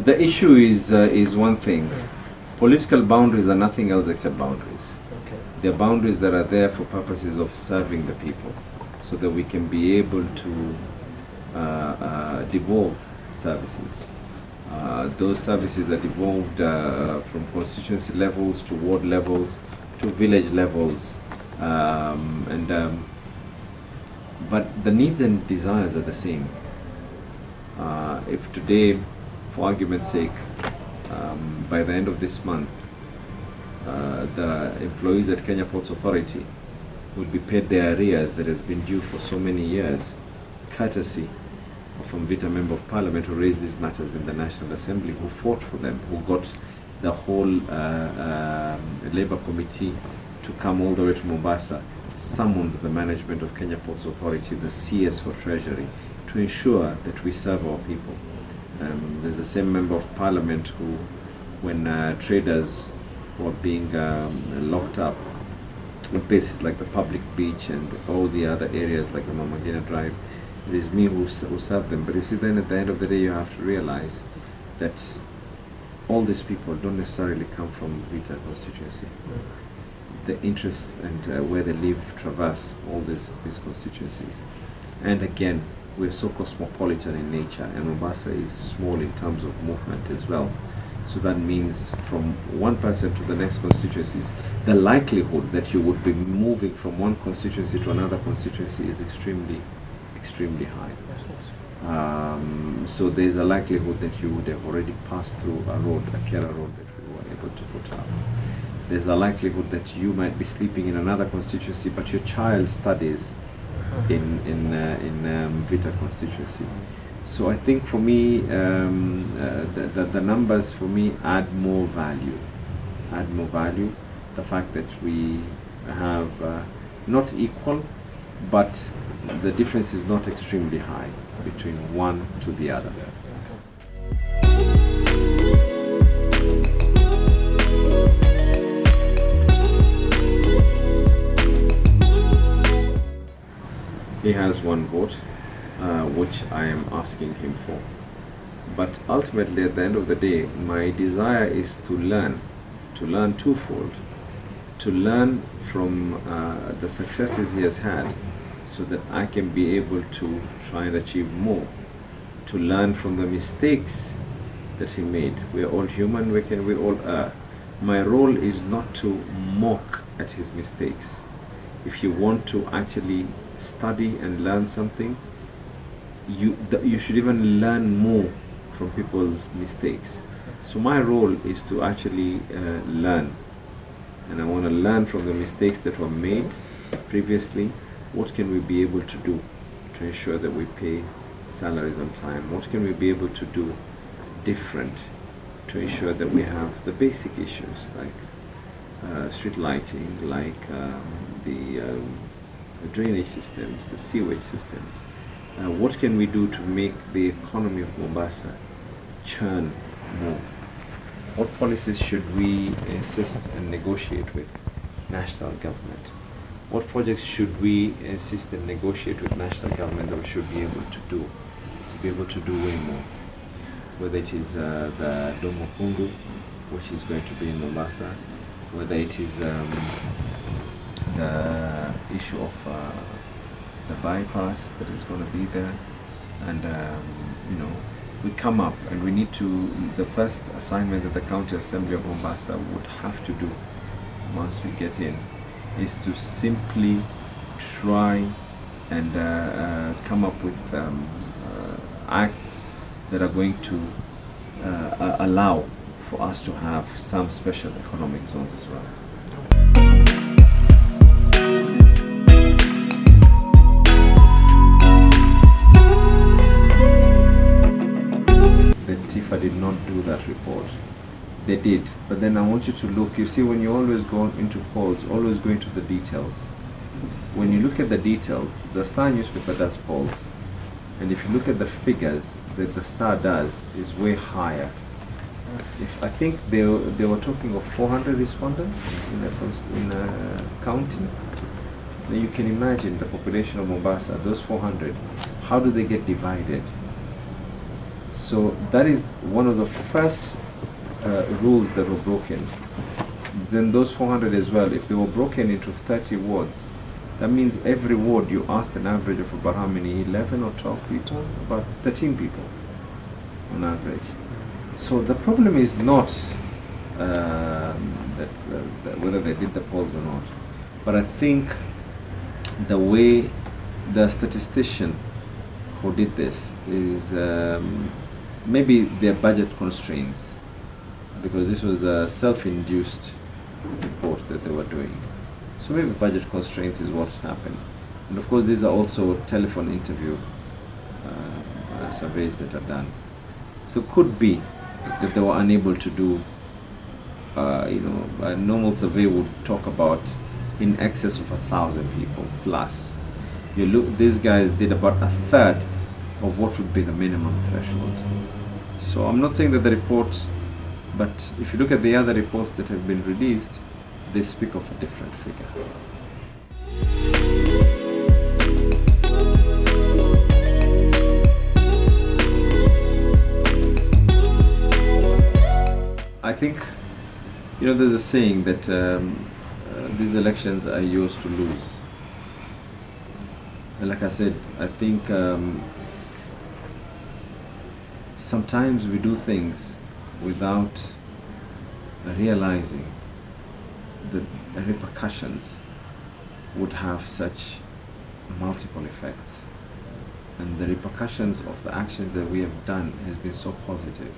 The issue is one thing. Political boundaries are nothing else except boundaries. Okay. They're boundaries that are there for purposes of serving the people, so that we can be able to devolve services. Those services are devolved from constituency levels to ward levels to village levels, but the needs and desires are the same. If today, for argument's sake, by the end of this month, the employees at Kenya Ports Authority will be paid their arrears that has been due for so many years, courtesy of Mvita Member of Parliament who raised these matters in the National Assembly, who fought for them, who got the whole Labour Committee to come all the way to Mombasa, summoned the management of Kenya Ports Authority, the CS for Treasury, to ensure that we serve our people. There's the same Member of Parliament who, when traders were being locked up in places like the public beach and all the other areas like the Mamagina Drive, it is me who served them. But you see, then at the end of the day, you have to realize that all these people don't necessarily come from Vita constituency. The interests and where they live traverse all these constituencies. And again, we're so cosmopolitan in nature, and Mombasa is small in terms of movement as well. So that means from one person to the next constituencies, the likelihood that you would be moving from one constituency to another constituency is extremely high. So there's a likelihood that you would have already passed through a road, a Kera road that we were able to put up. There's a likelihood that you might be sleeping in another constituency, but your child studies in Vita constituency. So I think for me, the numbers for me add more value. The fact that we have not equal, but the difference is not extremely high between one to the other. He has one vote, which I am asking him for. But ultimately, at the end of the day, my desire is to learn twofold. To learn from the successes he has had, so that I can be able to try and achieve more. To learn from the mistakes that he made. We are all human, we all err. My role is not to mock at his mistakes. If you want to actually study and learn something, you should even learn more from people's mistakes. So my role is to actually learn, and I want to learn from the mistakes that were made previously. What can we be able to do to ensure that we pay salaries on time? What can we be able to do different to ensure that we have the basic issues like street lighting, like the drainage systems, the sewage systems? What can we do to make the economy of Mombasa churn more? What policies should we insist and negotiate with national government? What projects should we insist and negotiate with national government that we should be able to do way more? Whether it is the Domokundu, which is going to be in Mombasa, whether it is the issue of the bypass that is going to be there, and we come up and we need to, the first assignment that the County Assembly of Mombasa would have to do once we get in is to simply try and come up with acts that are going to allow for us to have some special economic zones as well. The TIFA did not do that report. They did, but then I want you to look. You see, when you always go into polls, always go into the details. When you look at the details, the Star newspaper does polls, and if you look at the figures that the Star does, is way higher. If I think they were talking of 400 respondents in a county. Now you can imagine the population of Mombasa, those 400. How do they get divided? So that is one of the first rules that were broken. Then those 400 as well, if they were broken into 30 wards, that means every ward you asked an average of about how many, 11 or 12 people? About 13 people on average. So the problem is not whether they did the polls or not, but I think the way the statistician who did this is maybe their budget constraints, because this was a self-induced report that they were doing. So maybe budget constraints is what happened. And of course these are also telephone interview surveys that are done. So it could be that they were unable to do, a normal survey would talk about in excess of 1,000 people plus. You look, these guys did about a third of what would be the minimum threshold. So I'm not saying that the report, but if you look at the other reports that have been released, they speak of a different figure. I think, there's a saying that these elections are yours to lose. And like I said, I think sometimes we do things without realizing that the repercussions would have such multiple effects. And the repercussions of the actions that we have done has been so positive.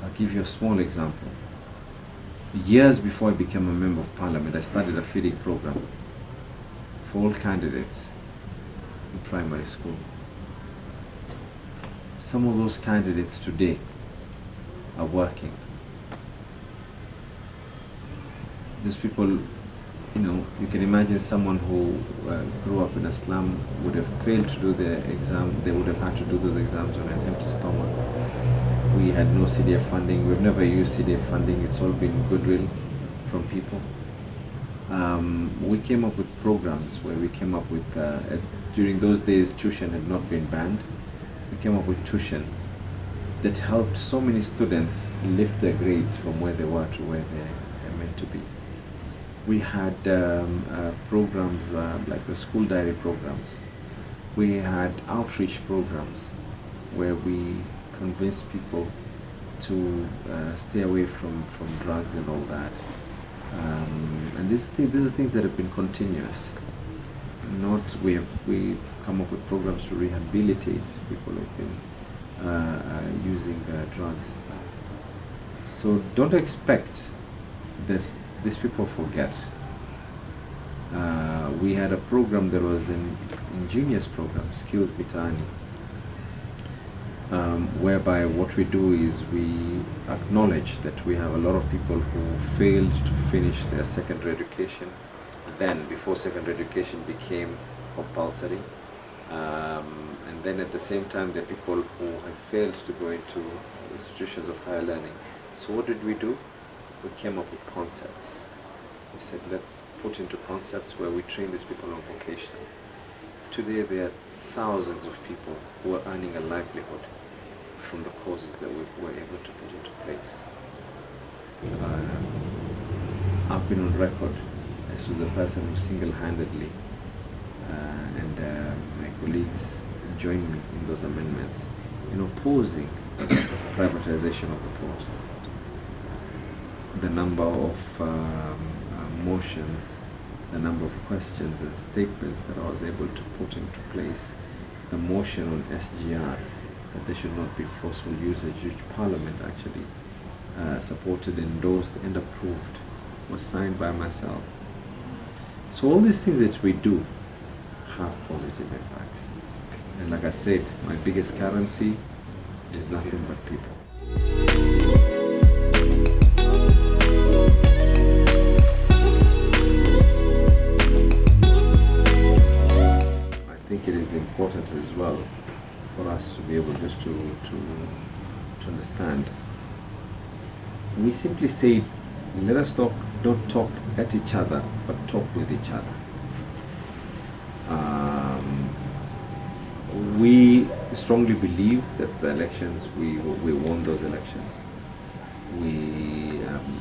I'll give you a small example. Years before I became a member of parliament, I started a feeding program for all candidates in primary school. Some of those candidates today are working. These people, you can imagine someone who grew up in a slum would have failed to do their exam. They would have had to do those exams on an empty stomach. We had no CDF funding. We've never used CDF funding. It's all been goodwill from people. We came up with programs where we came up with, during those days, tuition had not been banned. We came up with tuition that helped so many students lift their grades from where they were to where they're meant to be. We had programs like the school diary programs. We had outreach programs where we convinced people to stay away from drugs and all that. And these are things that have been continuous. We've come up with programs to rehabilitate people who've been using drugs. So don't expect that these people forget. We had a program that was an ingenious program, Skills Mitani, whereby what we do is we acknowledge that we have a lot of people who failed to finish their secondary education then, before secondary education became compulsory. And then at the same time, there are people who have failed to go into institutions of higher learning. So what did we do? We came up with concepts. We said, let's put into concepts where we train these people on vocation. Today there are thousands of people who are earning a livelihood from the courses that we were able to put into place. I've been on record as to the person who single-handedly, and my colleagues joined me in those amendments in opposing privatization of the port. The number of motions, the number of questions and statements that I was able to put into place, the motion on SGR, that there should not be forceful usage, which Parliament actually supported, endorsed and approved, was signed by myself. So all these things that we do have positive impacts. And like I said, my biggest currency is nothing but people. I think it is important as well for us to be able just to understand. We simply say, let us don't talk at each other, but talk with each other. We strongly believe that the elections, we won those elections.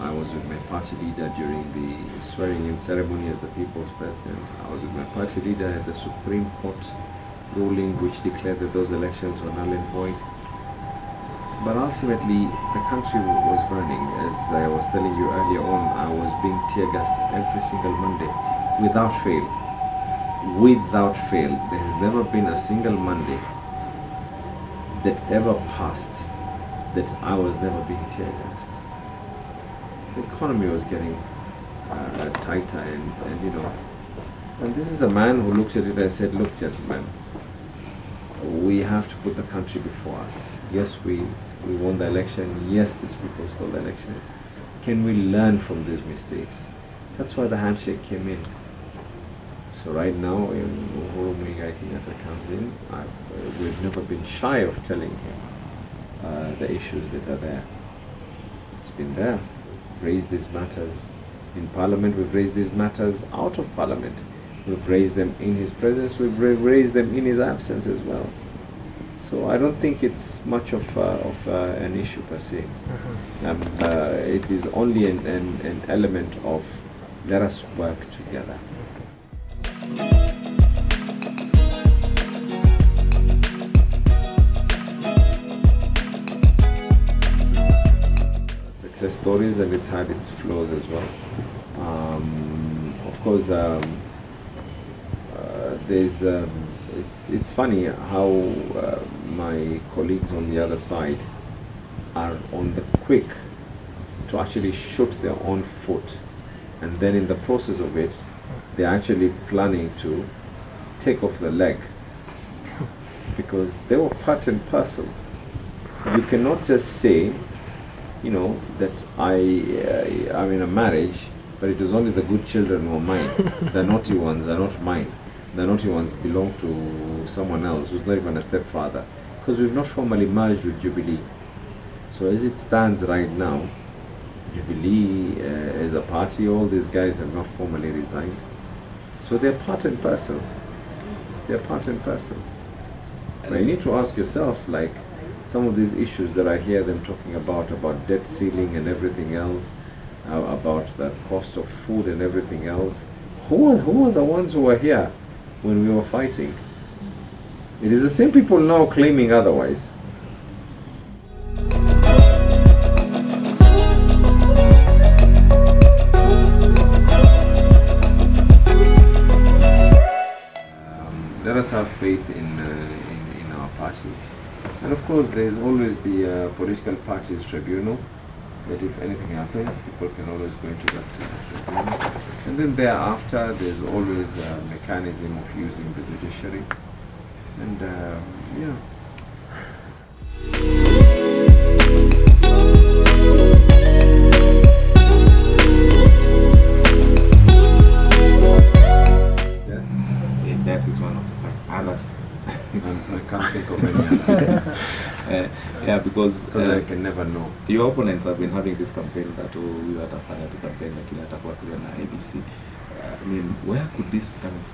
I was with my party leader during the swearing-in ceremony as the people's president. I was with my party leader at the Supreme Court ruling which declared that those elections were null and void. But ultimately, the country was burning. As I was telling you earlier on, I was being tear-gassed every single Monday, without fail. Without fail. There has never been a single Monday that ever passed that I was never being tear-gassed. The economy was getting tighter, and you know. And this is a man who looked at it and said, "Look, gentlemen, we have to put the country before us. Yes, we won the election. Yes, these people stole the elections. Can we learn from these mistakes?" That's why the handshake came in. So right now, when Uhuru Muigai Kenyatta comes in, we've never been shy of telling him the issues that are there. It's been there. Raised these matters in Parliament. We've raised these matters out of Parliament. We've raised them in his presence. We've raised them in his absence as well. So I don't think it's much of an issue per se. It is only an element of let us work together. Success stories, and it's had its flaws as well. Of course, there's it's funny how my colleagues on the other side are on the quick to actually shoot their own foot, and then in the process of it, they're actually planning to take off the leg, because they were part and parcel. You cannot just say, you know, that I'm in a marriage, but it is only the good children who are mine. The naughty ones are not mine. The naughty ones belong to someone else who's not even a stepfather, because we've not formally merged with Jubilee. So as it stands right now, Jubilee as a party, all these guys have not formally resigned. So they're part and parcel. They're part and parcel. But you need to ask yourself, like, some of these issues that I hear them talking about debt ceiling and everything else, about the cost of food and everything else. Who are the ones who were here when we were fighting? It is the same people now claiming otherwise. Let us have faith in our parties. And of course, there is always the political parties tribunal, that if anything happens, people can always go into that tribunal. And then thereafter, there's always a mechanism of using the judiciary. And yeah. Death is one of the others. I can't think of any other. Yeah, because I can never know. Your opponents have been having this campaign that we were trying to campaign like ABC. I mean, where could this be coming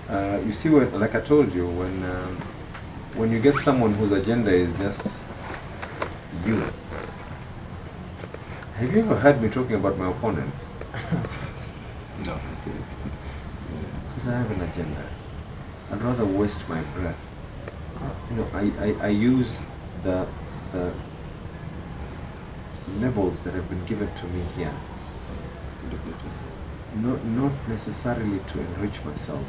from? You see, like I told you, when you get someone whose agenda is just you. Have you ever heard me talking about my opponents? No, I didn't. Because I have an agenda. I'd rather waste my breath. You know, I use the labels that have been given to me here, not necessarily to enrich myself,